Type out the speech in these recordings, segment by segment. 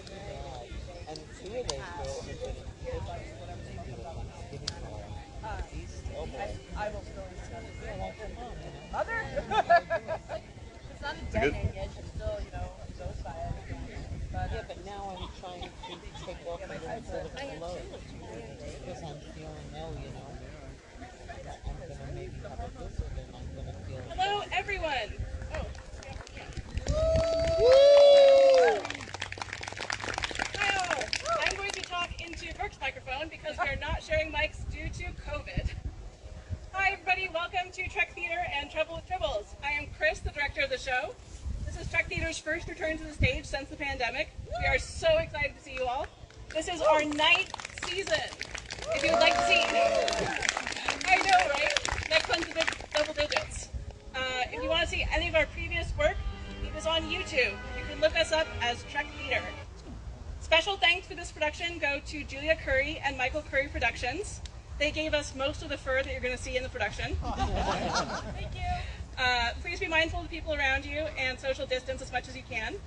Yeah. And two of those girls are getting kids to the Thanksgiving call. Oh boy. I will still Yeah, like your mom, you know. Mother? It's not a dead name yet. She still, goes by it. But, Yeah, but now I'm trying to take off a little bit of the load because I'm feeling, that I'm gonna maybe have a blizzard and I'm gonna feel. Hello, everyone. Oh. Hi all. I'm going to talk into Brooke's microphone because we are not sharing mics due to COVID. Hi everybody, welcome to Trek Theater and Trouble with Tribbles. I am Chris, the director of the show. This is Trek Theater's first return to the stage since the pandemic. We are so excited to see you all. This is our 9th season. If you would like to see, I know, right? Next one's the big double digits. If you want to see any of our previous work, it is on YouTube. You can look us up as Trek Theater. Special thanks for this production go to Julia Curry and Michael Curry Productions. They gave us most of the fur that you're going to see in the production. Thank you. Please be mindful of the people around you and social distance as much as you can.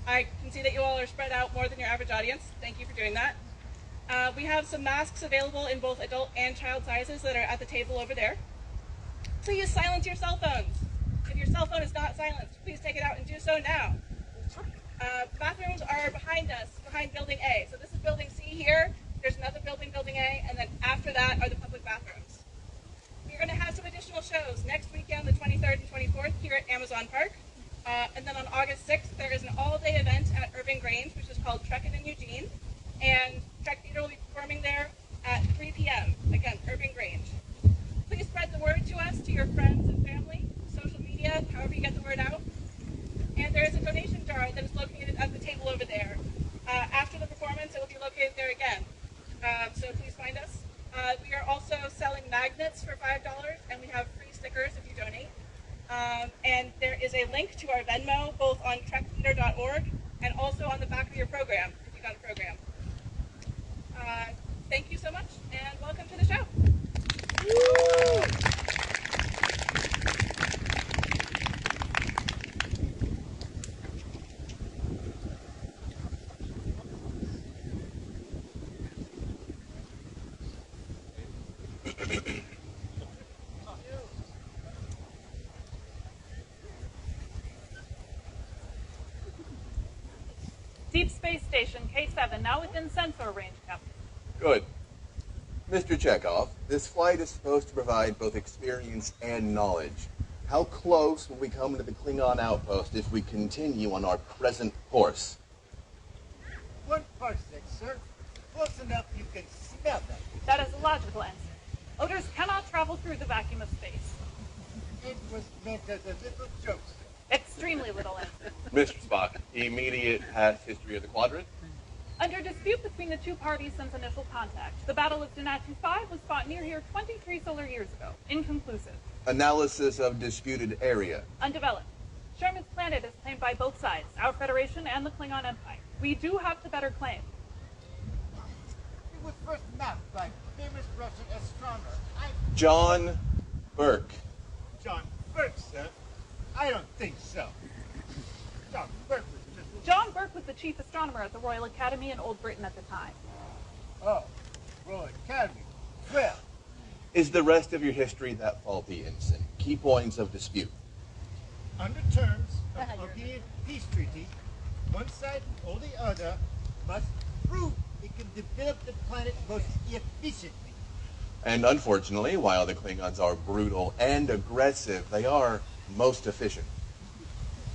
I can see that you all are spread out more than your average audience. Thank you for doing that. We have some masks available in both adult and child sizes that are at the table over there. Please silence your cell phones. If your cell phone is not silenced, please take it out and do so now. Bathrooms are behind us, behind Building A. So this is Building C here. There's another building, Building A, and then after that are the public bathrooms. We're going to have some additional shows next weekend, the 23rd and 24th, here at Amazon Park. And then on August 6th, there is an all-day event at Urban Grange, which is called Trekkin' in Eugene. And Trek Theater will be performing there at 3 p.m. Again, Urban Grange. Please spread the word to us, to your friends and family, social media, however you get the word out. And there is a donation jar that is located at the table over there. After the performance, it will be located there again. So please find us. We are also selling magnets for $5, and we have free stickers if you donate. And there is a link to our Venmo, both on trektheater.org and also on the back of your program, if you got a program. Thank you so much, and welcome to the show. Woo! Deep Space Station, K7, now within sensor range, Captain. Good. Mr. Chekhov, this flight is supposed to provide both experience and knowledge. How close will we come to the Klingon outpost if we continue on our present course? 1 parsec, sir. Close enough you can smell them. That is a logical answer. Odors cannot travel through the vacuum of space. It was meant as a little joke, sir. Extremely little answer. Mr. Spock, immediate past history of the quadrant? Under dispute between the two parties since initial contact, the Battle of Denatu 5 was fought near here 23 solar years ago. Inconclusive. Analysis of disputed area? Undeveloped. Sherman's planet is claimed by both sides, our Federation and the Klingon Empire. We do have the better claim. It was first mapped by famous Russian astronomer. John Burke. John Burke, sir? I don't think so. John Burke was just... John Burke was the chief astronomer at the Royal Academy in Old Britain at the time. Oh, Royal Academy. Well... Is the rest of your history that faulty, Ensign? Key points of dispute. Under terms of the peace treaty, one side or the other must prove it can develop the planet most efficiently. And unfortunately, while the Klingons are brutal and aggressive, they are most efficient.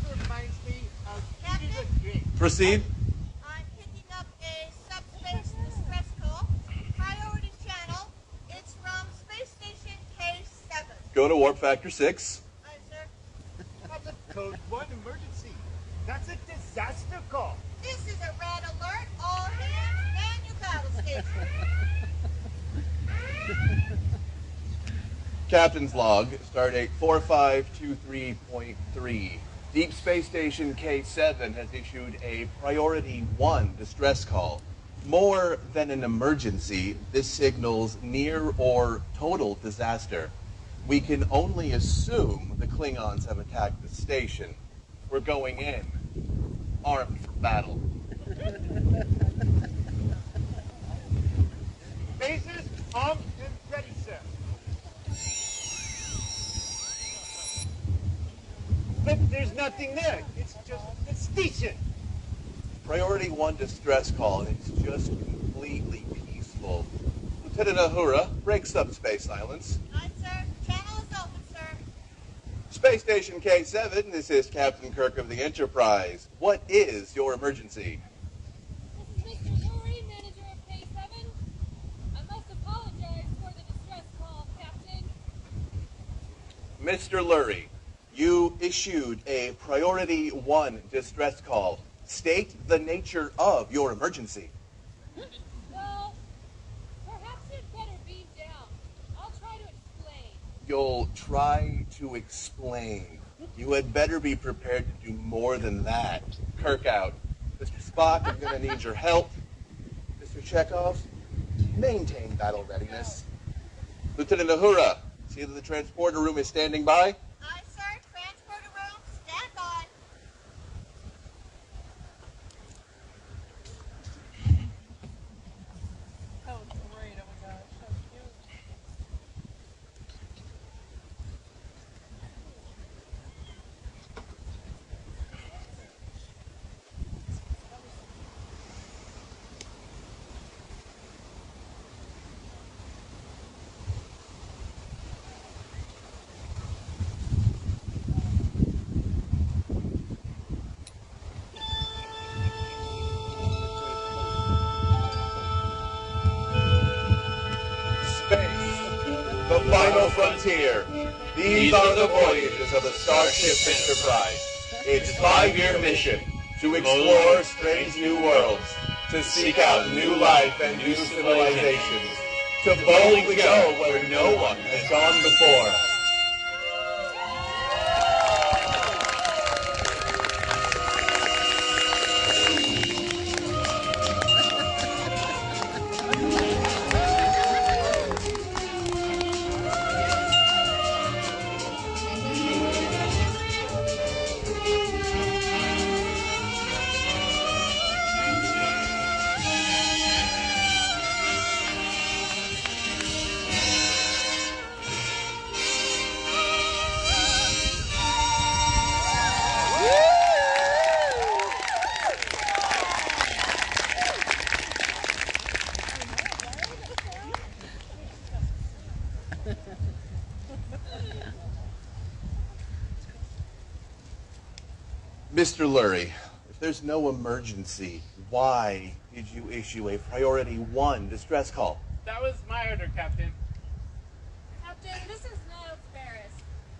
This reminds me of Captain? Proceed. I'm picking up a subspace distress call. Priority channel. It's from Space Station K7. Go to warp factor 6. Aye, sir. That's a code 1 emergency. That's a disaster call. This is a red alert. All hands, man your battle station. Captain's log, stardate 4523.3. Deep Space Station K7 has issued a Priority 1 distress call. More than an emergency, this signals near or total disaster. We can only assume the Klingons have attacked the station. We're going in, armed for battle. Phasers, armed and ready, sir. But there's nothing there. It's just a station. Priority 1 distress call. It's just completely peaceful. Lieutenant Uhura, break subspace silence. Aye, sir. Channel is open, sir. Space Station K7, this is Captain Kirk of the Enterprise. What is your emergency? This is Mr. Lurie, manager of K7. I must apologize for the distress call, Captain. Mr. Lurie, you issued a Priority 1 distress call. State the nature of your emergency. Well, perhaps you'd better beam down. I'll try to explain. You'll try to explain. You had better be prepared to do more than that. Kirk out. Mr. Spock, I'm going to need your help. Mr. Chekhov, maintain battle readiness. Lieutenant Uhura, see that the transporter room is standing by? Aye, sir. Transporter room, stand by. That was great. Oh my gosh, so cute. Space, the final frontier. These are the voyages of the Starship Enterprise. Its 5-year mission to explore strange new worlds, to seek out new life and new civilizations, to boldly go where no one has gone before. Mr. Lurie, if there's no emergency, why did you issue a Priority 1 distress call? That was my order, Captain. Captain, this is Niles Barris.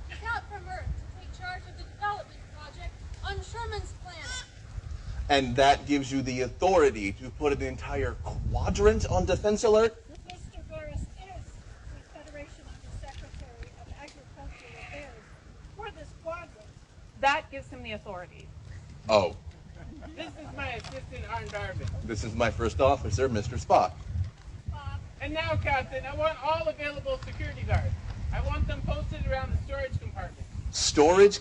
He's out from Earth to take charge of the development project on Sherman's planet. And that gives you the authority to put an entire quadrant on defense alert? Mr. Barris is the Federation Undersecretary of Agricultural Affairs for this quadrant. That gives him the authority. Oh, This is my assistant, Arn Darvin. this is my first officer, Mr. Spock. And now, Captain, I want all available security guards. I want them posted around the storage compartment. Storage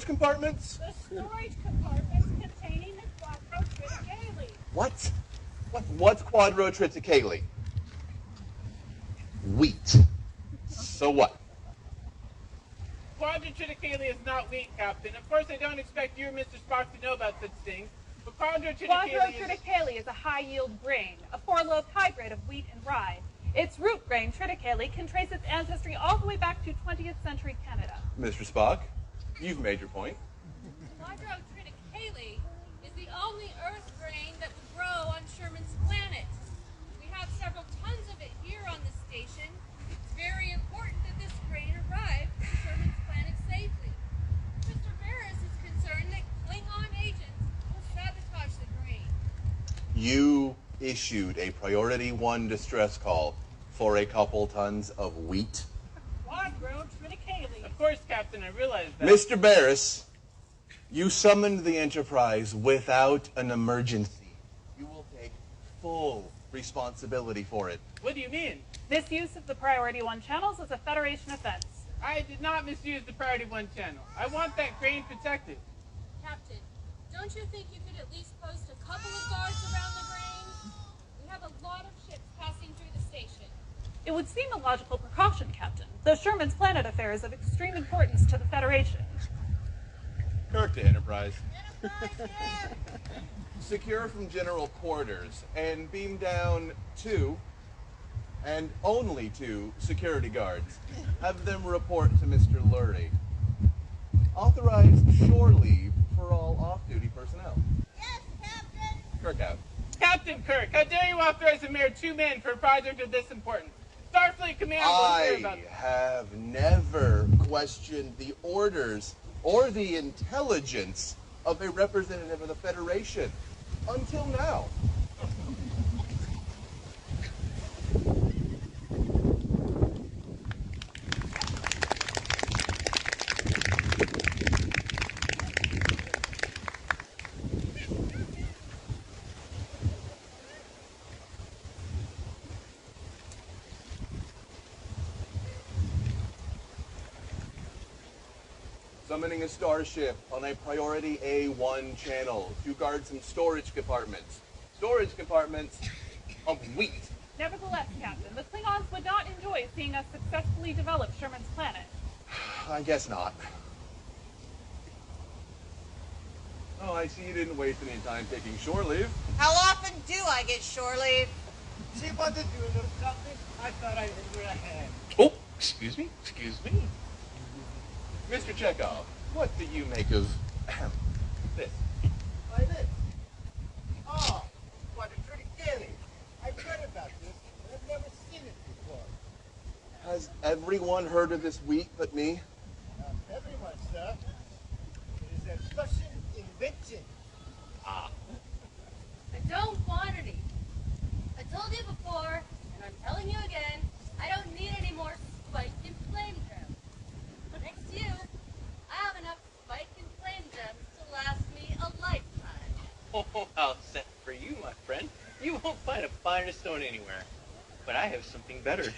compartments? The storage compartments containing the quadrotriticale. What? What's quadrotriticale? Wheat. So what? Quadrotriticale is not wheat, Captain. Of course, I don't expect you or Mr. Spock to know about such things, but quadrotriticale is... Quadrotriticale is a high-yield grain, a four-lobed hybrid of wheat and rye. Its root grain, triticale, can trace its ancestry all the way back to 20th century Canada. Mr. Spock, you've made your point. Quadrotriticale is the only Earth grain that would grow on Sherman's planet. We have several tons of it here on the station. It's very important that this grain arrive to Sherman's planet safely. Mr. Barris is concerned that Klingon agents will sabotage the grain. You issued a Priority 1 distress call for a couple tons of wheat. Quadrotriticale. Of course, Captain, I realize that. Mr. Barris, you summoned the Enterprise without an emergency. You will take full responsibility for it. What do you mean? This use of the Priority 1 channels is a Federation offense. I did not misuse the Priority 1 channel. I want that grain protected. Captain, don't Don't you think you could at least post a couple of guards around the grain? We have a lot of ships passing through the station. It would seem a logical precaution, Captain, though Sherman's Planet affair is of extreme importance to the Federation. Kirk to Enterprise. Enterprise here. Secure from general quarters and beam down 2 and only 2 security guards. Have them report to Mr. Lurie. Authorize shore leave for all off-duty personnel. Yes, Captain. Kirk out. Captain Kirk, how dare you authorize a mere 2 men for a project of this importance? Starfleet Command will hear about I this. have never questioned the orders or the intelligence of a representative of the Federation until now. Summoning a starship on a priority A1 channel to guard some storage compartments. Storage compartments of wheat. Nevertheless, Captain, the Klingons would not enjoy seeing us successfully develop Sherman's Planet. I guess not. Oh, I see you didn't waste any time taking shore leave. How often do I get shore leave? She wanted to do a little something. I thought I'd give her a hand. Oh, excuse me. Mr. Chekhov, what do you make of this? Why this? Oh, what a pretty daily. I've heard about this, but I've never seen it before. Has everyone heard of this wheat but me? Not everyone, sir. It is a Russian invention. Ah. I don't want any. I told you before, and I'm telling you again, I don't need any more spike and flame gems. Thanks to you, I have enough spike and flame gems to last me a lifetime. Oh, how sad for you, my friend. You won't find a finer stone anywhere. But I have something better.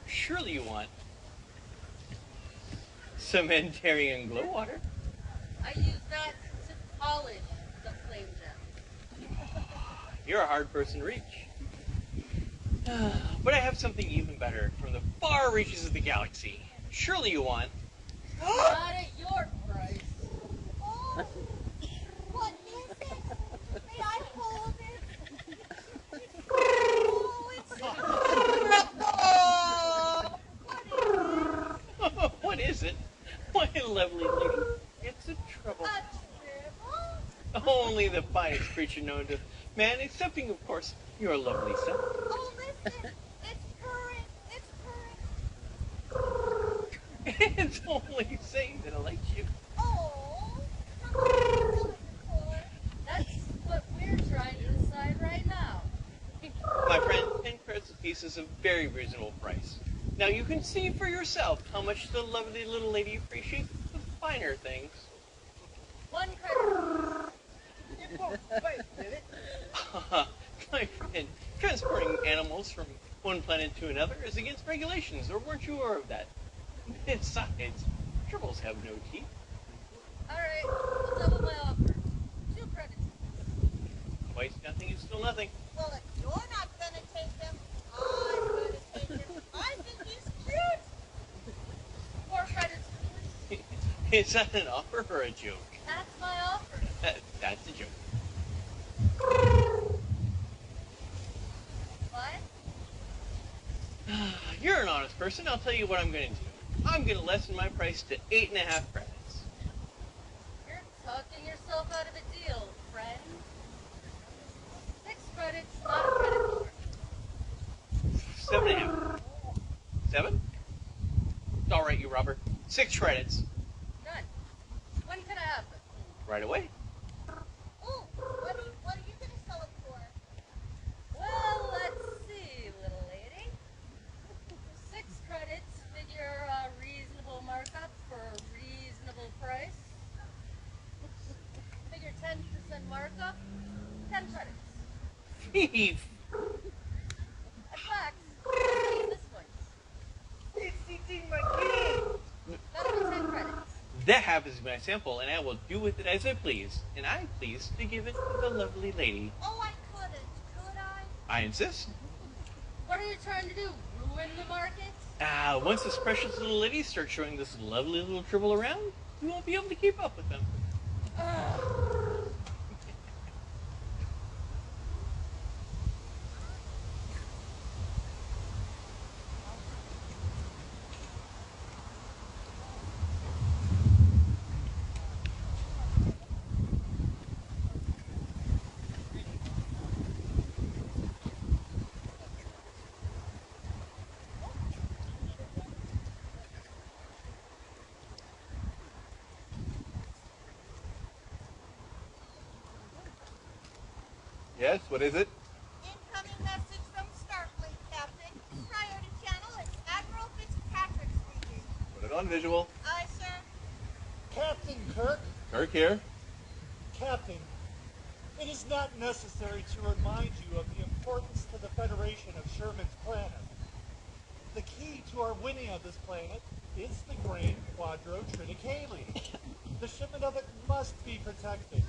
Surely you want cementarian glow water. I use that to polish the flame gems. You're a hard person to reach. But I have something even better from the far reaches of the galaxy. Surely you want. Not at your price. Oh, what is it? May I hold it? Oh, it's adorable. What is it? My lovely lady. It's a trouble. A tribble? Only the finest creature known to man, excepting, of course, your lovely self. Oh, listen. It's purring. It's purring. It's only saying that I like you. Oh, how long have you done it for? That's what we're trying to decide right now. My friend, 10 credits apiece is a very reasonable price. Now you can see for yourself how much the lovely little lady appreciates the finer things. 1 credit. It won't bite, did it? My friend, transporting animals from one planet to another is against regulations, or weren't you aware of that? Besides, Tribbles have no teeth. Alright, we'll double my offer. 2 credits. Twice nothing is still nothing. Well, if you're not going to take him, I'm going to take him. I think he's cute. 4 credits. Is that an offer or a joke? That's my offer. That's a joke. What? You're an honest person. I'll tell you what I'm going to do. I'm going to lessen my price to 8.5 credits. You're talking yourself out of a deal, friend. 6 credits, not a credit more. 7.5. 7? All right, you robber. 6 credits. None. When can I have them? Right away. Oh, what are you going to sell it for? Well, let's see, little lady. 6 credits, figure a reasonable markup for a reasonable price. Figure 10% markup, 10 credits. Thief! At fact, I'll tell you this one. It's eating my kid. That'll be 10 credits. That happens to be my sample, and I will do with it as I please. And I please to give it to the lovely lady. Oh, I couldn't, could I? I insist. What are you trying to do? Ruin the market? Once this precious little lady starts showing this lovely little Tribble around, you won't be able to keep up with them. Yes, what is it? Incoming message from Starfleet, Captain. Priority channel, it's Admiral Fitzpatrick speaking. Put it on visual. Aye, sir. Captain Kirk, Kirk here. Captain, it is not necessary to remind you of the importance to the Federation of Sherman's planet. The key to our winning of this planet is the grain Quadro Triticale. The shipment of it must be protected.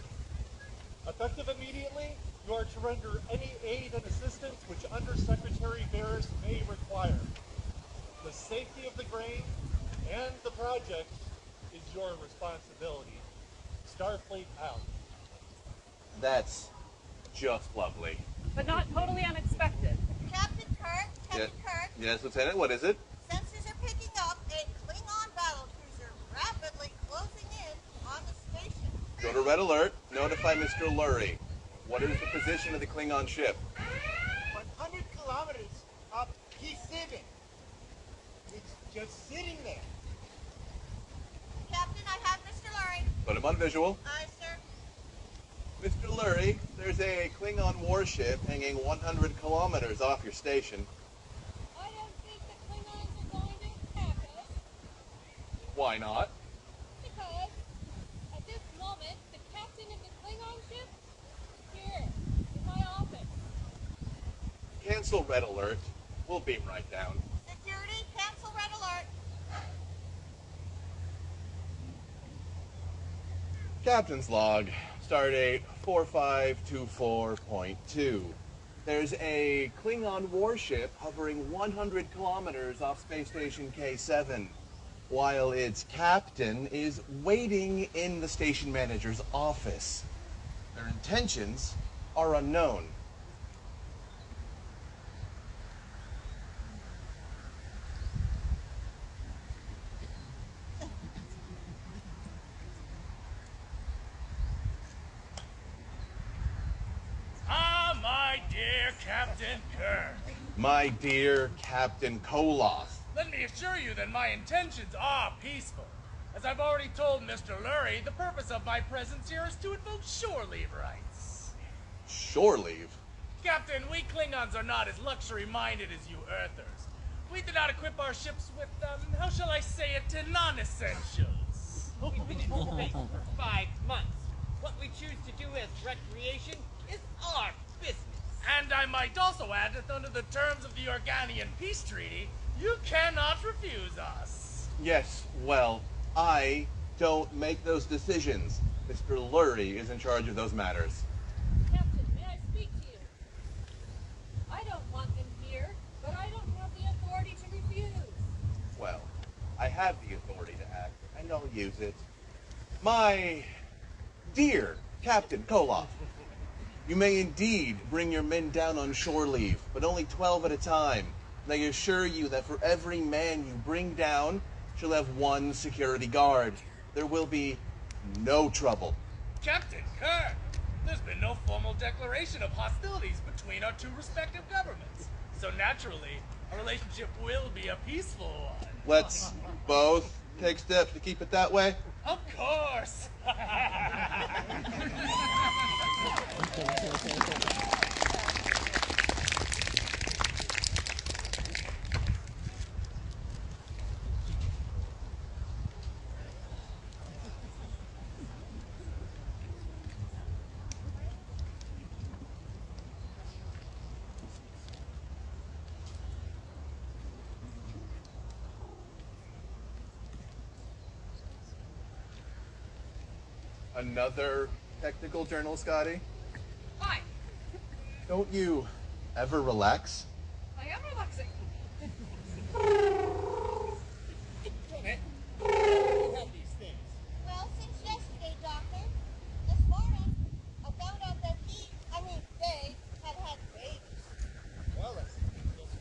Effective immediately, you are to render any aid and assistance which Undersecretary Barris may require. The safety of the grain and the project is your responsibility. Starfleet out. That's just lovely. But not totally unexpected. Captain Kirk, Captain Kirk. Yes, Lieutenant, what is it? Sensors are picking up a Klingon battlecruiser rapidly closing in on the station. Go to Red Alert, notify Mr. Lurie. What is the position of the Klingon ship? 100 kilometers up P7. It's just sitting there. Captain, I have Mr. Lurie. Put him on visual. Aye, sir. Mr. Lurie, there's a Klingon warship hanging 100 kilometers off your station. I don't think the Klingons are going to attack us Why not? because at this moment the captain of the Klingon ship is here in my office. Cancel Red Alert. We'll beam right down. Security, cancel Red Alert. Captain's log, stardate 4524.2. There's a Klingon warship hovering 100 kilometers off Space Station K7, while its captain is waiting in the station manager's office. Their intentions are unknown. My dear Captain Kirk. My dear Captain Koloth. Let me assure you that my intentions are peaceful. As I've already told Mr. Lurie, the purpose of my presence here is to invoke shore leave rights. Shore leave? Captain, we Klingons are not as luxury-minded as you Earthers. We do not equip our ships with, how shall I say it, non-essentials. We've been in space for 5 months. What we choose to do as recreation is our business. And I might also add that under the terms of the Organian Peace Treaty, you cannot refuse us. Yes, well, I don't make those decisions. Mr. Lurie is in charge of those matters. Captain, may I speak to you? I don't want them here, but I don't have the authority to refuse. Well, I have the authority to act, and I'll use it. My dear Captain Koloth, you may indeed bring your men down on shore leave, but only 12 at a time. And I assure you that for every man you bring down, she'll have one security guard. There will be no trouble. Captain Kirk, there's been no formal declaration of hostilities between our two respective governments. So naturally, our relationship will be a peaceful one. Let's both take steps to keep it that way. Of course! Another technical journal, Scotty? Hi. Don't you ever relax? I am relaxing. Well, since yesterday, Doctor, this morning, I found out that they have had babies. Well, let's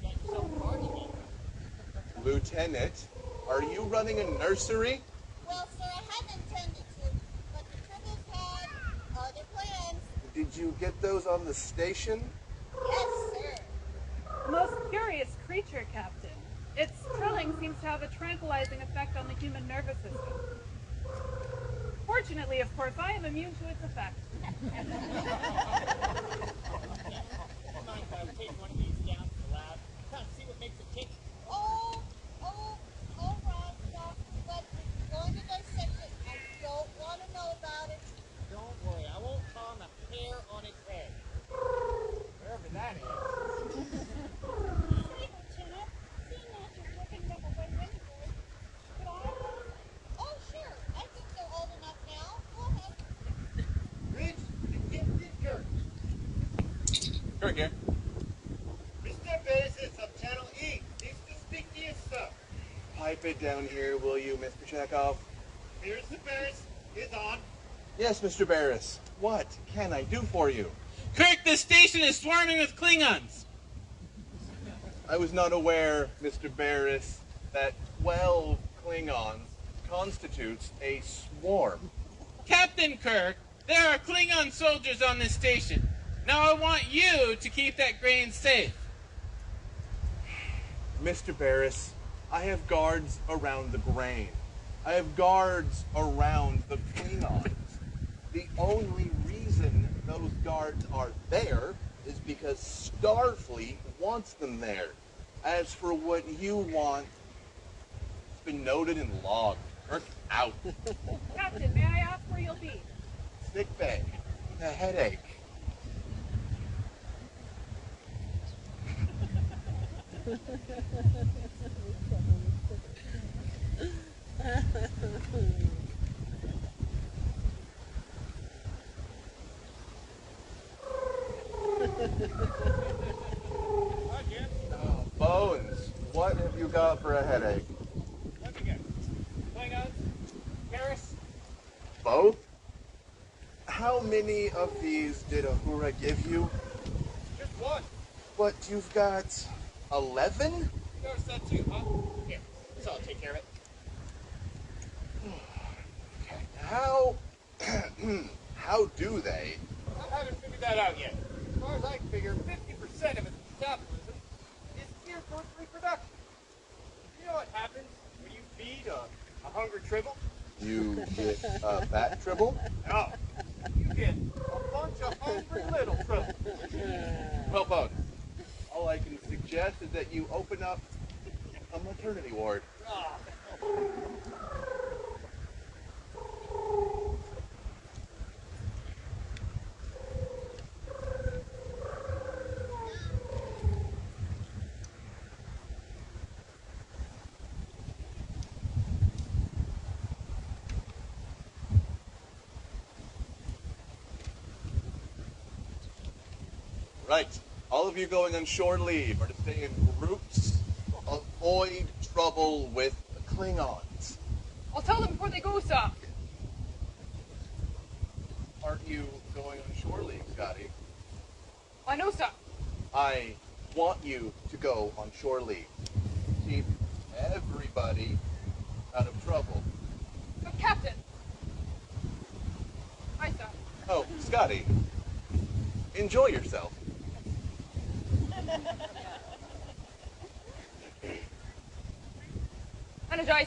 get yourself party. Lieutenant, are you running a nursery? Well, sir, I had intended to, but the Tribbles had other plans. Did you get those on the station? Yes, sir. A most curious creature, Captain. Its trilling seems to have a tranquilizing effect on the human nervous system. Fortunately, of course, I am immune to its effects. Mind if I take one of these down to the lab? See what makes it tick. All right, Doctor, but if you're going to dissect it, I don't want to know about it. Don't worry, I won't harm a hair on its head. Wherever that is. Hey, Lieutenant, seeing that you're giving them away anyway, could I have one? Oh, sure. I think they're old enough now. Go ahead. Ridge, Detective Kirk. Kirk here. Mr. Basis of Channel E needs to speak to you, sir. Pipe it down here, will you, Mr. Chekhov? Here's the Barris. Is on. Yes, Mr. Barris. What can I do for you? Kirk, the station is swarming with Klingons. I was not aware, Mr. Barris, that 12 Klingons constitutes a swarm. Captain Kirk, there are Klingon soldiers on this station. Now I want you to keep that grain safe. Mr. Barris, I have guards around the grain. I have guards around the Klingons. The only reason those guards are there is because Starfleet wants them there. As for what you want, it's been noted and logged. Kirk out. Captain, may I ask where you'll be? Sick bay. A headache. Oh, Bones, what have you got for a headache? Let me guess. Klingons? Paris? Both? How many of these did Uhura give you? Just one. What, you've got 11? You noticed that too, huh? Here, so I'll take care of it. Okay. How do they? I haven't figured that out yet. As far as I can figure, 50% of its metabolism is geared towards reproduction. You know what happens when you feed a hungry tribble? You get a fat tribble? No. You get a bunch of hungry little tribbles. Well, Bones, all I can suggest is that you open up a maternity ward. Ah. Right. All of you going on shore leave are to stay in groups. Avoid trouble with Klingons. I'll tell them before they go, sir. Aren't you going on shore leave, Scotty? I know, sir. I want you to go on shore leave. Keep everybody out of trouble. But Captain. Hi, sir. Oh, Scotty, enjoy yourself. Energize.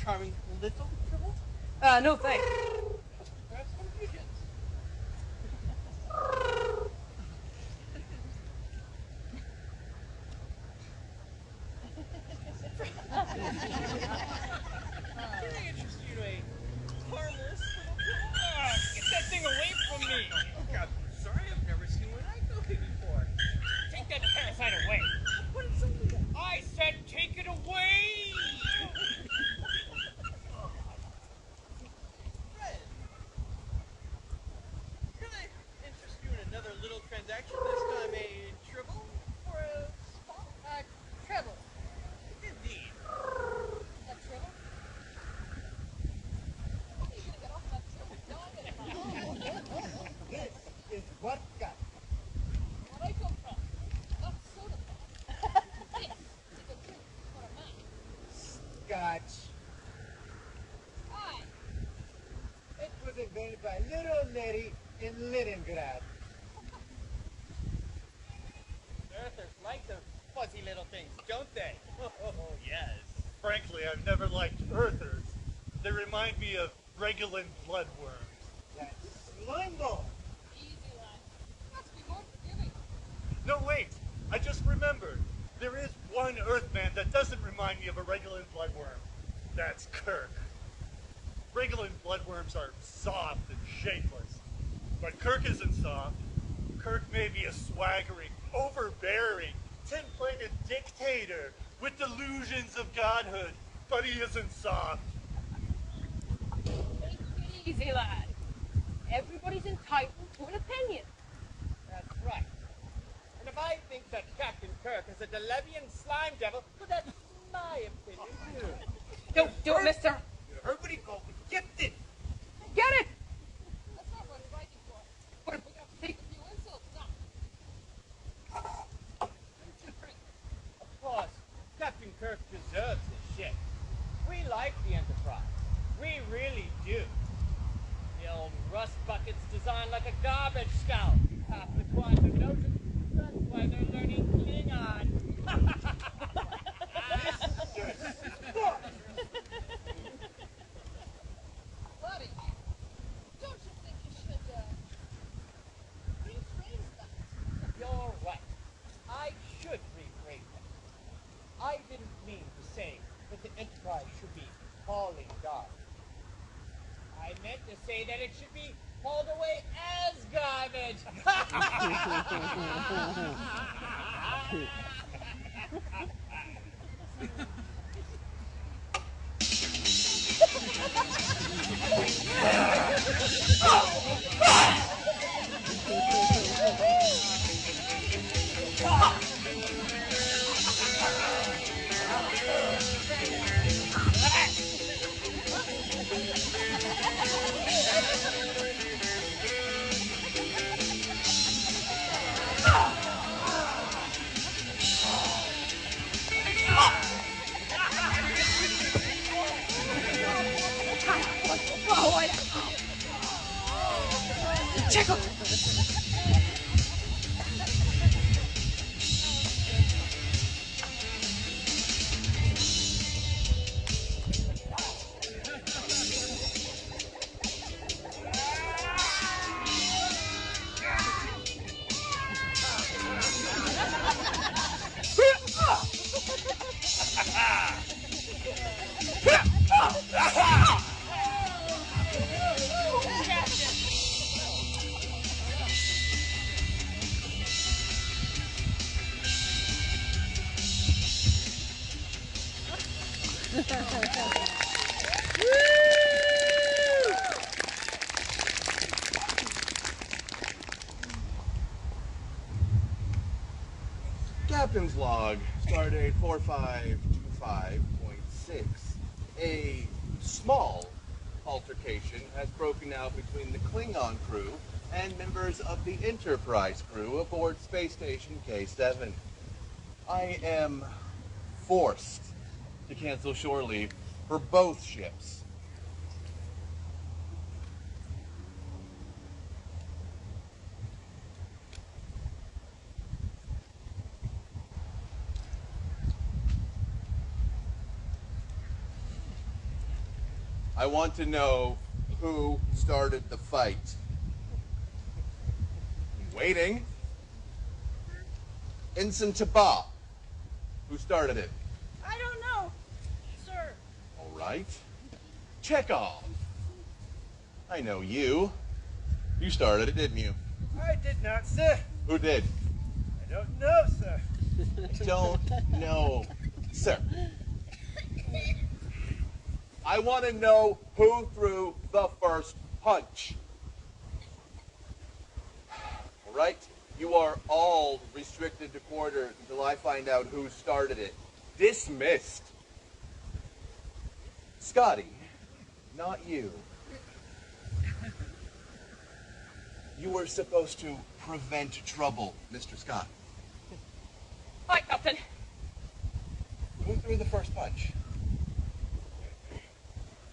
charming little Tribble? No thanks. Perhaps some pigeons. Can I interest you in a harmless little Tribble? Get that thing away from me! Oh, God, sorry, I've never seen one like that before. Take that parasite away. But it's only I said take it away! Fred, can I interest you in another little transaction? This time a Tribble or a small? Tribble. Indeed. A Tribble? How are you gonna get off that Tribble? This is vodka. Where I come from. That's soda pop. This is a good drink for a man. Scotch. Aye. It was invented by a little lady in Leningrad. Earthers like those fuzzy little things, don't they? Oh, yes. Frankly, I've never liked earthers. They remind me of Regulan bloodworms. That's slime ball. Easy, lad. Must be more forgiving. No, wait. I just remembered. There is one Earthman that doesn't remind me of a Regulan bloodworm. That's Kirk. Regulan bloodworms are soft and shapeless. But Kirk isn't soft. Kirk may be a swaggering, overbearing, tin-plated dictator with delusions of godhood, but he isn't soft. Take it easy, lad. Everybody's entitled to an opinion. That's right. And if I think that Captain Kirk is a Delevian slime devil, well, that's my opinion, too. Don't do it, mister. Everybody called me gifted. Get it? That's not what we're writing for. What? We got to take a few insults now. Of course, Captain Kirk deserves this ship. We like the Enterprise. We really do. The old rust bucket's designed like a garbage scow. Half the quantum notion. That's why they're learning Klingon. Buddy, don't you think you should, rephrase that? You're right. I should rephrase that. I didn't mean to say that the Enterprise should be hauling garbage. I meant to say that it should be hauled away as garbage. Captain's log, stardate 4525.6. A small altercation has broken out between the Klingon crew and members of the Enterprise crew aboard Space Station K7. I am forced to cancel shore leave for both ships. I want to know who started the fight. Waiting. Ensign Taba. Who started it? I don't know, sir. All right. Chekhov. I know you. You started it, didn't you? I did not, sir. Who did? I don't know, sir. Don't know, sir. I want to know who threw the first punch. All right? You are all restricted to quarters until I find out who started it. Dismissed. Scotty, not you. You were supposed to prevent trouble, Mr. Scott. Hi, Captain. Who threw the first punch?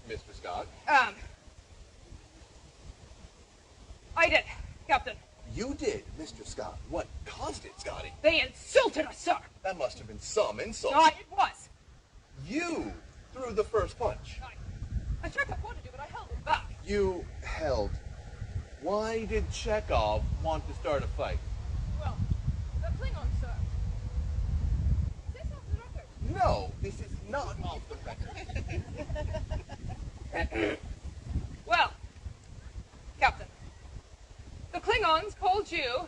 Mr. Scott? I did, Captain. You did, Mr. Scott. What caused it, Scotty? They insulted us, sir. That must have been some insult. It was. You threw the first punch. I Chekhov wanted to, but I held him back. You held. Why did Chekhov want to start a fight? Well, the Klingon, sir. Is this off the record? No, this is not off the record. Well, Captain, the Klingons called you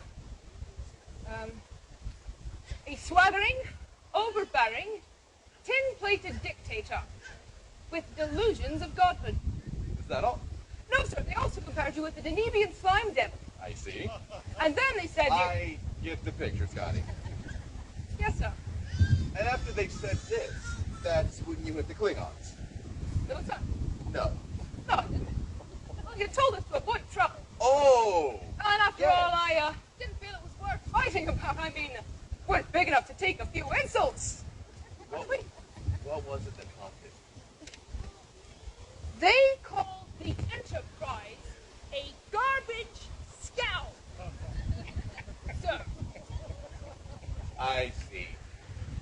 a swaggering, overbearing, tin-plated dictator with delusions of godhood. Is that all? No, sir, they also compared you with the Danubian slime devil. I see. And then they said I get the picture, Scotty. Yes, sir. And after they said this, that's when you hit the Klingons. No, sir. No. No, I didn't. Well, you told us to avoid trouble. Oh! And after yes. all, I didn't feel it was worth fighting about. I mean, we're big enough to take a few insults. What was it that caused it? They called the Enterprise a garbage scow. Sir. I see.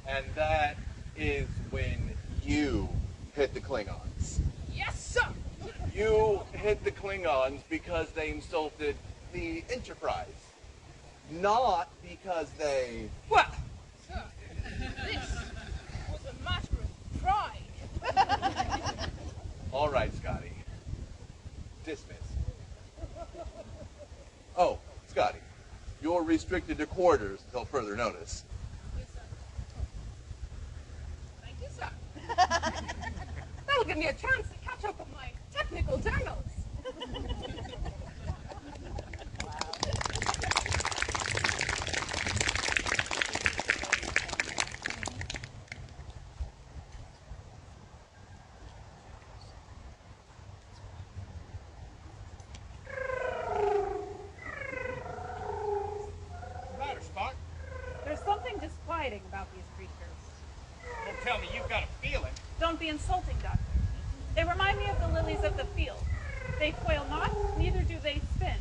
And that is when you hit the Klingons. Yes, sir. You hit the Klingons because they insulted the Enterprise. Not because they... Well, sir, this was a matter of pride. All right, Scotty. Dismiss. Oh, Scotty, you're restricted to quarters until further notice. Yes, sir. Thank you, sir. That'll give me a chance to catch up on my technical demos. There's something disquieting about these creatures. Don't tell me you've got a feeling. Don't be insulting, Doctor. They remind me of the lilies of the field. They toil not, neither do they spin.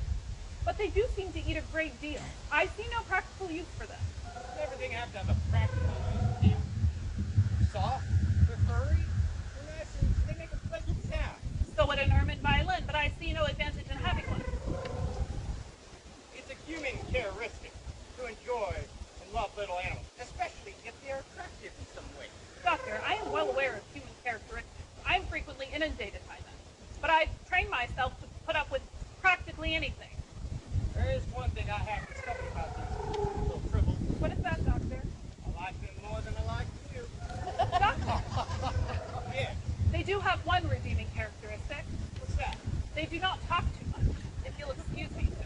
But they do seem to eat a great deal. I see no practical use for them. Does everything have to have a practical use? Soft, they're furry, they're nice, and they make a pleasant sound. So would an ermine violin, but I see no advantage in having one. It's a human characteristic to enjoy and love little animals, especially if they're attractive in some way. Doctor, I am well aware of human characteristics. I'm frequently inundated by them. But I've trained myself to put up with practically anything. There is one thing I have discovered about these little tribbles. What is that, Doctor? I like them more than I like you. Doctor, Yeah. they do have one redeeming characteristic. What's that? They do not talk too much. If you'll excuse me, sir.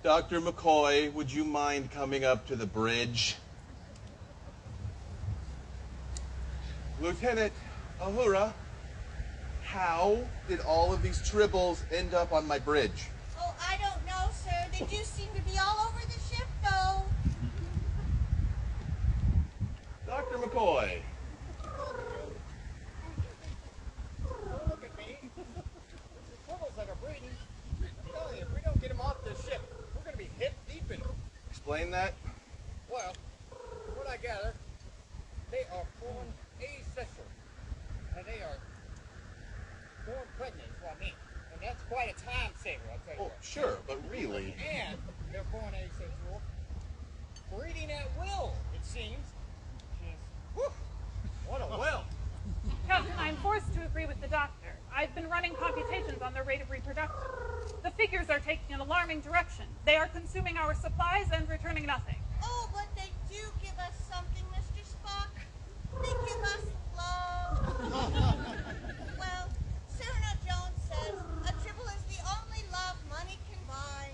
Dr. McCoy, would you mind coming up to the bridge? Lieutenant Uhura, how did all of these Tribbles end up on my bridge? Oh, I don't know, sir. They do seem to be all over the ship, though. Dr. McCoy. Don't look at me. It's the Tribbles that are breeding. I'm telling you, if we don't get them off this ship, we're going to be hip deep in them. Explain that. Well, from what I gather, they are born asexual. And they are born pregnant, is what I mean. And that's quite a time saver, I'll tell you Oh, what. sure, but really. And they're born asexual, breeding at will, it seems. Which is, whew, what a will. Captain, I'm forced to agree with the doctor. I've been running computations on their rate of reproduction. The figures are taking an alarming direction. They are consuming our supplies and returning nothing. Oh, but they do give us something, Mr. Spock. They give us love. Well, Cyrano Jones says a Tribble is the only love money can buy.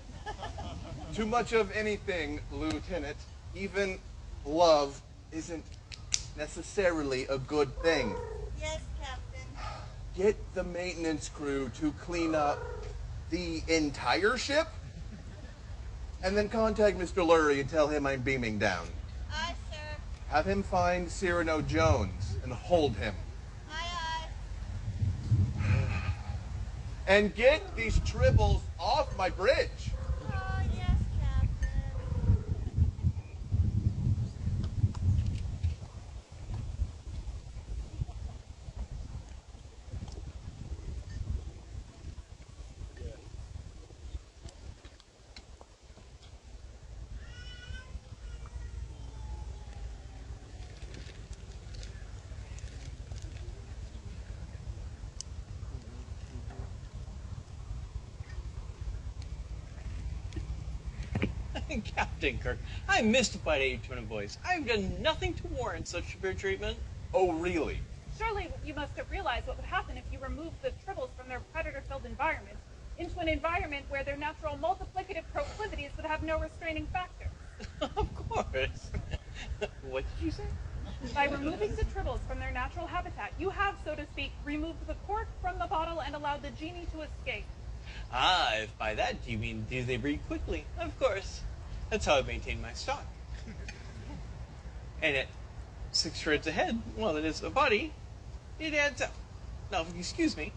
Too much of anything, Lieutenant. Even love isn't necessarily a good thing. Yes, Captain. Get the maintenance crew to clean up the entire ship, and then contact Mr. Lurie and tell him I'm beaming down. Aye, sir. Have him find Cyrano Jones and hold him. Aye, aye. And get these Tribbles off my bridge. Oh, yes, Captain. Captain Kirk, I'm mystified at your tone of voice. I've done nothing to warrant such severe treatment. Oh, really? Surely you must have realized what would happen if you removed the Tribbles from their predator-filled environment into an environment where their natural multiplicative proclivities would have no restraining factor. Of course. What did you say? By removing the Tribbles from their natural habitat, you have, so to speak, removed the cork from the bottle and allowed the genie to escape. Ah, if by that you mean do they breed quickly? Of course. That's how I maintain my stock. And at 6 shreds a head, well, that is a body, it adds up. Now, excuse me.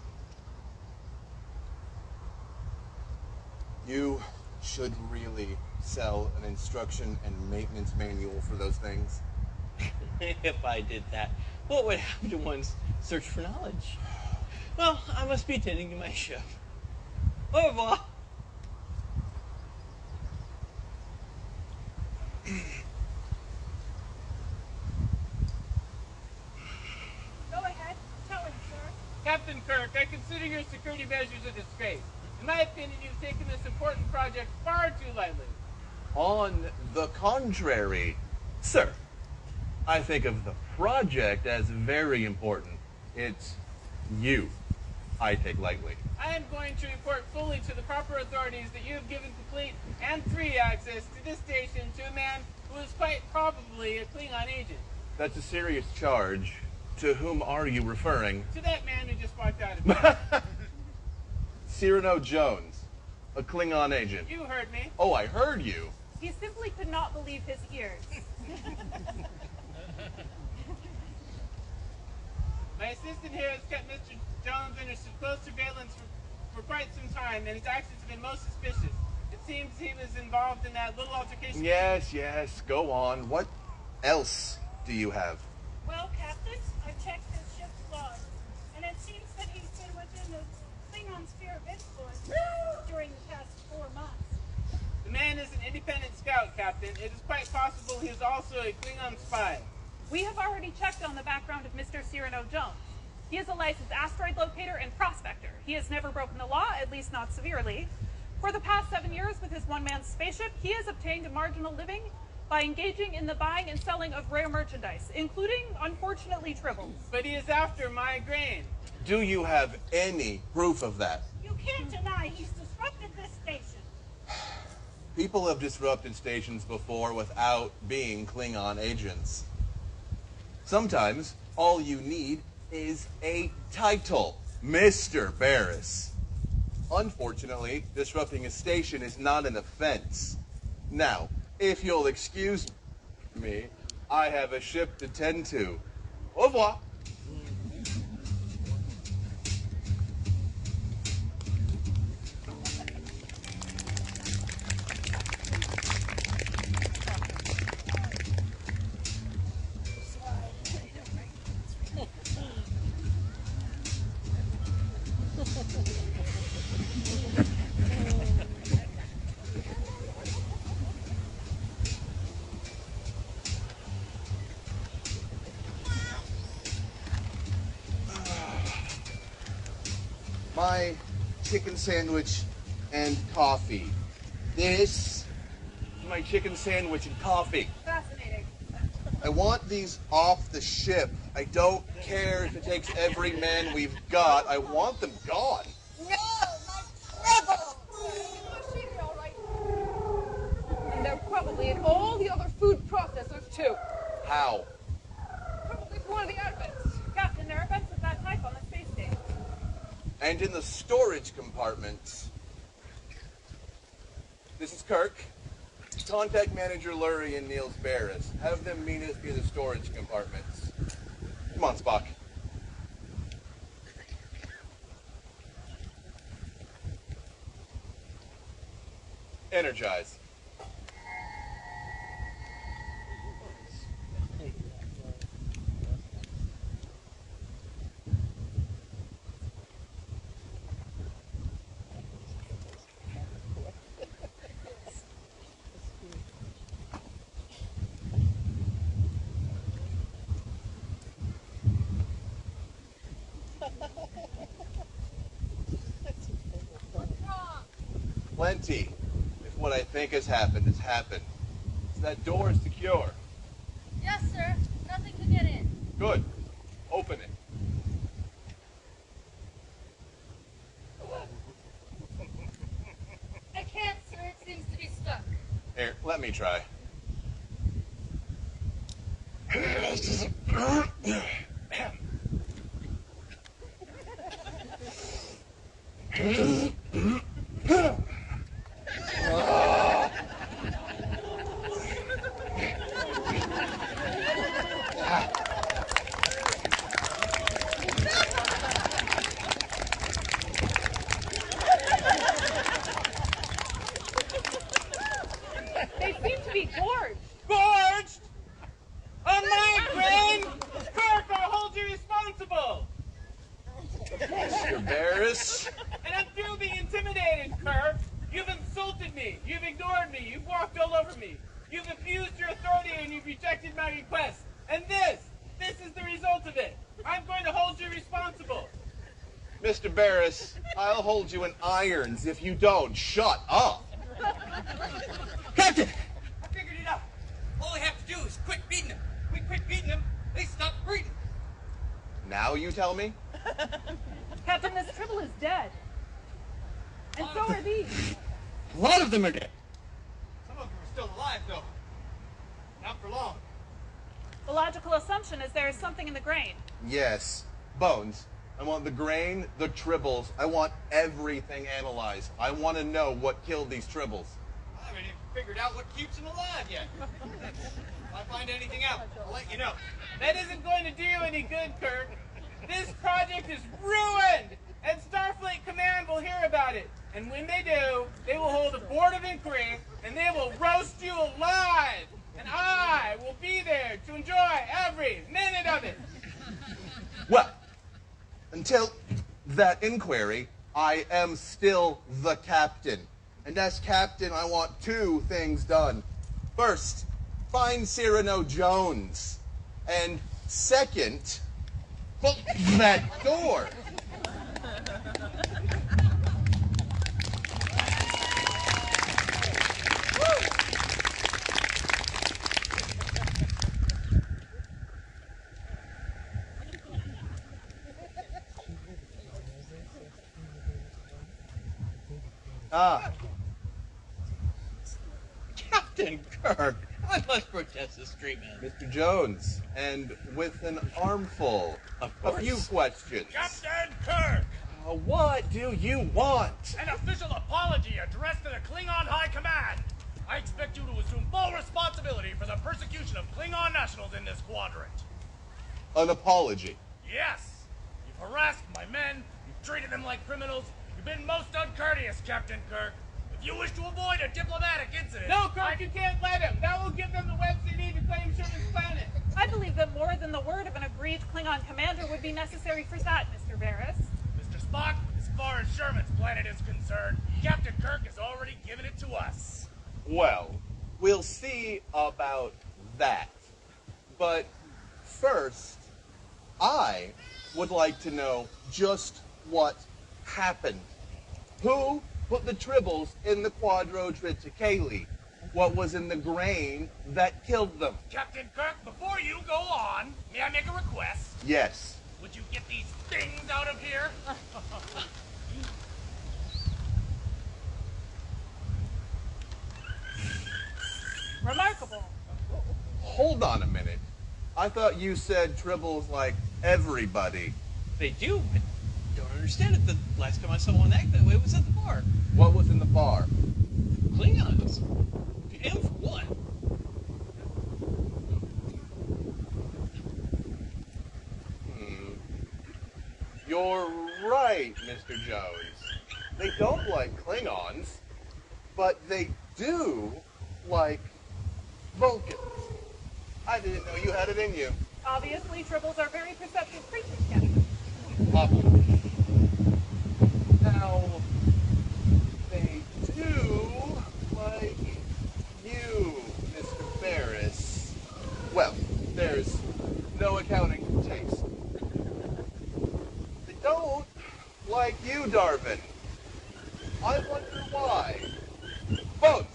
You should really sell an instruction and maintenance manual for those things. If I did that, what would happen to one's search for knowledge? Well, I must be attending to my ship. Au revoir. Go ahead. Tell him, sir. Captain Kirk, I consider your security measures a disgrace. In my opinion, you've taken this important project far too lightly. On the contrary, sir, I think of the project as very important. It's you I take lightly. I am going to report fully to the proper authorities that you have given complete and free access to this station to a man who is quite probably a Klingon agent. That's a serious charge. To whom are you referring? To that man who just walked out of me. Cyrano Jones, a Klingon agent. You heard me. Oh, I heard you. He simply could not believe his ears. My assistant here has kept Mr. Jones under close surveillance for quite some time, and his actions have been most suspicious. It seems he was involved in that little altercation. Yes, go on. What else do you have? Well, Captain, I've checked his ship's log, and it seems that he's been within the Klingon sphere of influence during the past 4 months. The man is an independent scout, Captain. It is quite possible he is also a Klingon spy. We have already checked on the background of Mr. Cyrano Jones. He is a licensed asteroid locator and prospector. He has never broken the law, at least not severely. For the past 7 years with his one-man spaceship, he has obtained a marginal living by engaging in the buying and selling of rare merchandise, including, unfortunately, Tribbles. But he is after my grain. Do you have any proof of that? You can't deny he's disrupted this station. People have disrupted stations before without being Klingon agents. Sometimes all you need is a title, Mr. Barris. Unfortunately, disrupting a station is not an offense. Now, if you'll excuse me, I have a ship to tend to. Au revoir. My chicken sandwich and coffee. This is my chicken sandwich and coffee. Fascinating. I want these off the ship. I don't care if it takes every man we've got. I want them gone. No, my Tribbles! And they're probably in all the other food processors too. How? Probably for one of the outfits. Captain, there are vents of that type on the space station. And in the storage compartments. This is Kirk. Contact Manager Lurie and Niels Barris. Have them meet us near the storage compartments. Come on, Spock. Energize. Plenty. If what I think has happened has happened. So that door is secure. Yes, sir. Nothing to get in. Good. Open it. I can't, sir. It seems to be stuck. Here, let me try. They seem to be gorged. Gorged? On my grain? Kirk, I'll hold you responsible. Mr. Barris. And I'm through being intimidated, Kirk. You've insulted me. You've ignored me. You've walked all over me. You've abused your authority and you've rejected my request. And this is the result of it. I'm going to hold you responsible. Mr. Barris, I'll hold you in irons if you don't shut up. Captain! I figured it out. All we have to do is quit beating them. We quit beating them, they stop breathing. Now you tell me? Captain, this Tribble is dead. And so are these. A lot of them are dead. Some of them are still alive, though. Not for long. The logical assumption is there is something in the grain. Yes. Bones. I want the grain, the tribbles. I want everything analyzed. I want to know what killed these tribbles. I haven't even figured out what keeps them alive yet. If I find anything out, I'll let you know. That isn't going to do you any good, Kirk. This project is ruined, and Starfleet Command will hear about it. And when they do, they will hold a board of inquiry, and they will roast you alive. And I will be there to enjoy every minute of it. Well, until that inquiry, I am still the captain. And as captain, I want two things done. First, find Cyrano Jones. And second, book that door. Captain Kirk, I must protest this treatment. Mr. Jones, and with an armful. Of A course. few questions. Captain Kirk! What do you want? An official apology addressed to the Klingon High Command. I expect you to assume full responsibility for the persecution of Klingon nationals in this quadrant. An apology. Yes! You've harassed my men, you've treated them like criminals, you've been most uncourteous, Captain Kirk. If you wish to avoid a diplomatic incident... No, Kirk, you can't let him. That will give them the webs they need to claim Sherman's planet. I believe that more than the word of an aggrieved Klingon commander would be necessary for that, Mr. Varys. Mr. Spock, as far as Sherman's planet is concerned, Captain Kirk has already given it to us. Well, we'll see about that. But first, I would like to know just what happened. Who put the Tribbles in the Quadro Triticale? What was in the grain that killed them? Captain Kirk, before you go on, may I make a request? Yes. Would you get these things out of here? Remarkable. Hold on a minute. I thought you said Tribbles like everybody. They do, but don't understand it. The last time I saw one act that way was at the bar. What was in the bar? Klingons. Him for one. You're right, Mr. Jones. They don't like Klingons, but they do like Vulcans. I didn't know you had it in you. Obviously, Tribbles are very perceptive creatures, Captain. Now, they do like you, Mr. Ferris. Well, there's no accounting for taste. They don't like you, Darvin. I wonder why. Bones!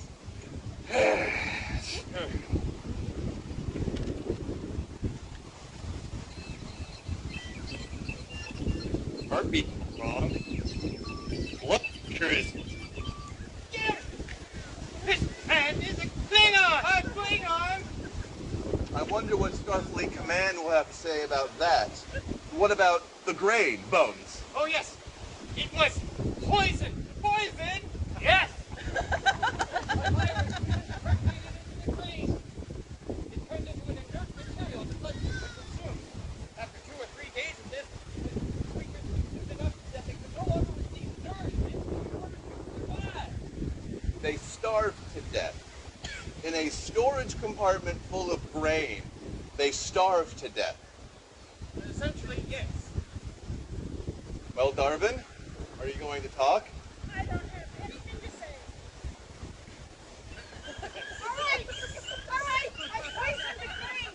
Heartbeat wrong. What? Chris? Yes! This man is a Klingon! A Klingon! I wonder what Starfleet Command will have to say about that. What about the grain, Bones? Oh, yes. It was poison. Poison? Yes! They starved to death. In a storage compartment full of grain, they starved to death. Essentially, yes. Well, Darvin, are you going to talk? I don't have anything to say. All right, I poisoned the grain.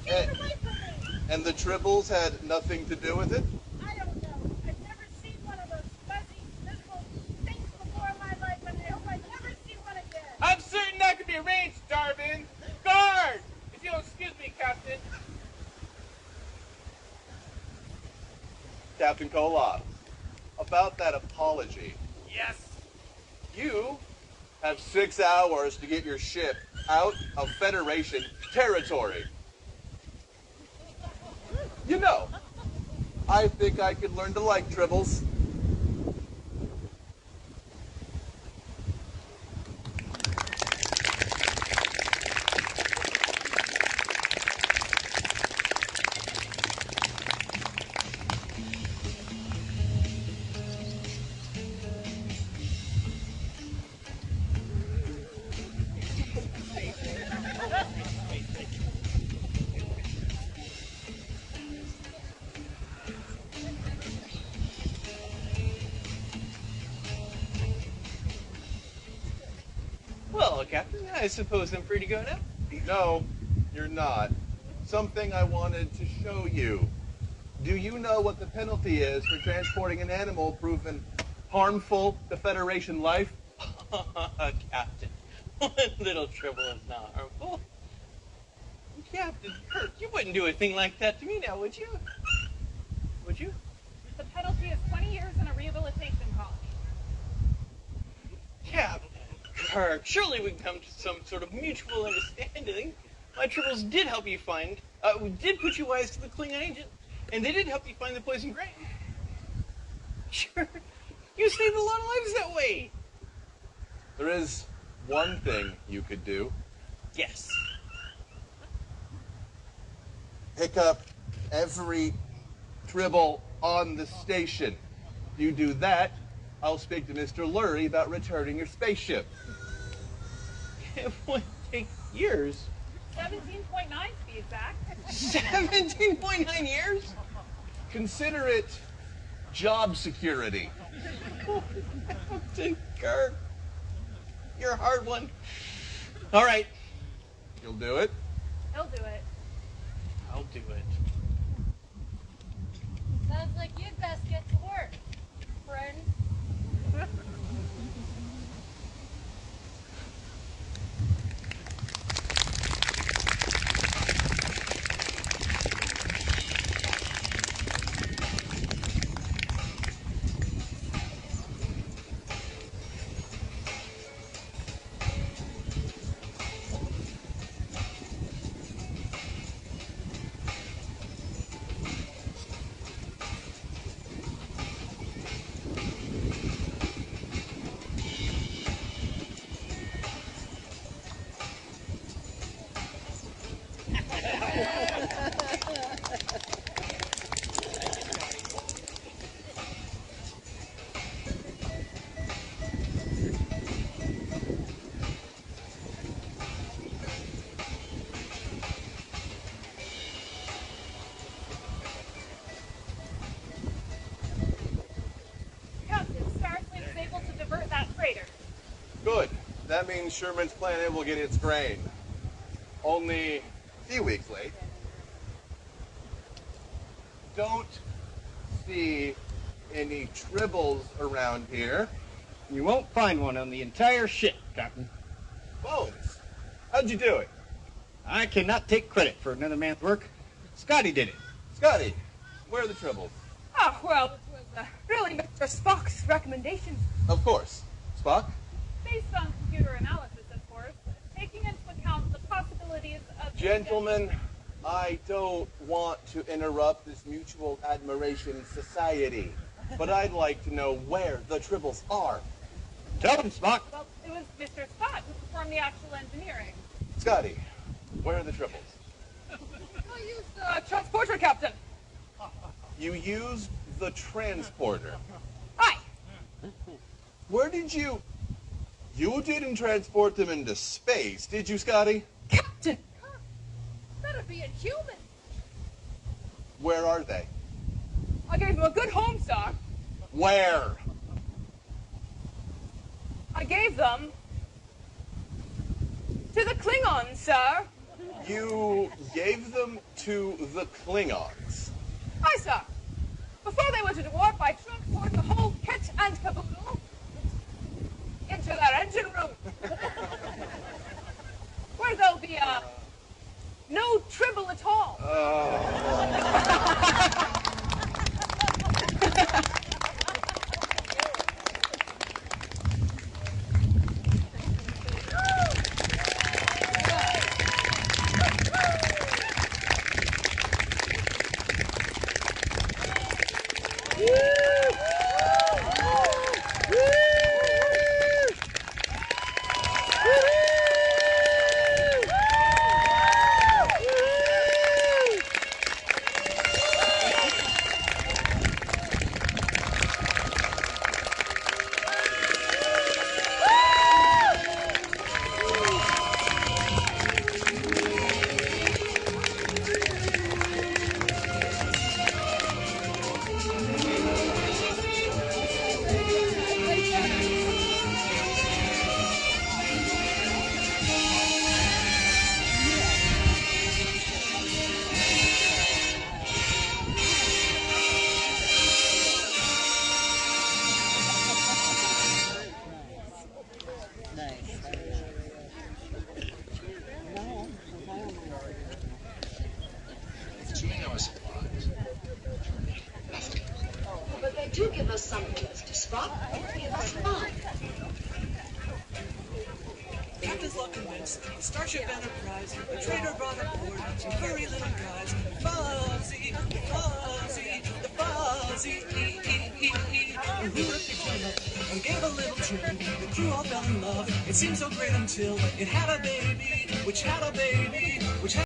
Get it away from me. And the Tribbles had nothing to do with it? I don't know. I've never seen one of those fuzzy, miserable things before in my life, and I hope I never see one again. I'm certain that could be arranged, Darvin. Guard! If you'll excuse me, Captain. Captain Koloff, about that apology. Yes. You have 6 hours to get your ship out of Federation territory. You know, I think I could learn to like Tribbles. Well, Captain, I suppose I'm free to go now. No, you're not. Something I wanted to show you. Do you know what the penalty is for transporting an animal proven harmful to Federation life? Captain, one little Tribble is not harmful. Captain Kirk, you wouldn't do a thing like that to me now, would you? Would you? The penalty is 20 years in a rehabilitation colony. Captain Kirk, surely we can come to some sort of mutual understanding. My Tribbles did help you find, did put you wise to the Klingon agent, and they did help you find the poison grain. Sure, you saved a lot of lives that way. There is one thing you could do. Yes. Pick up every Tribble on the station. If you do that, I'll speak to Mr. Lurie about returning your spaceship. It would take years. 17.9 to be exact. 17.9 years? Consider it job security. Captain Kirk, you're a hard one. All right. You'll do it? He'll do it. I'll do it. Sounds like you'd best get to work, friend. Good. That means Sherman's planet will get its grain. Only a few weeks late. Don't see any Tribbles around here. You won't find one on the entire ship, Captain. Bones, how'd you do it? I cannot take credit for another man's work. Scotty did it. Scotty, where are the Tribbles? Oh, well, it was really Mr. Spock's recommendation. Of course. Spock? Based on computer analysis, of course, taking into account the possibilities of... Gentlemen, I don't want to interrupt this mutual admiration society, but I'd like to know where the Tribbles are. Tell them, Spock. Well, it was Mr. Scott who performed the actual engineering. Scotty, where are the Tribbles? I used the transporter, Captain. You used the transporter. Aye. Where did you... You didn't transport them into space, did you, Scotty? Captain! That'd be inhuman. Where are they? I gave them a good home, sir. Where? I gave them to the Klingons, sir. You gave them to the Klingons. Aye, sir. Before they went into warp, I transported the whole kit and caboodle into their engine room, where there'll be no Tribble at all. was all convinced the Starship Enterprise, the trader brought aboard some furry little guys. Fuzzy, fuzzy, the fuzzy, and who ripped the plane up and gave a little turn. The crew all fell in love. It seemed so great until it had a baby, which had a baby.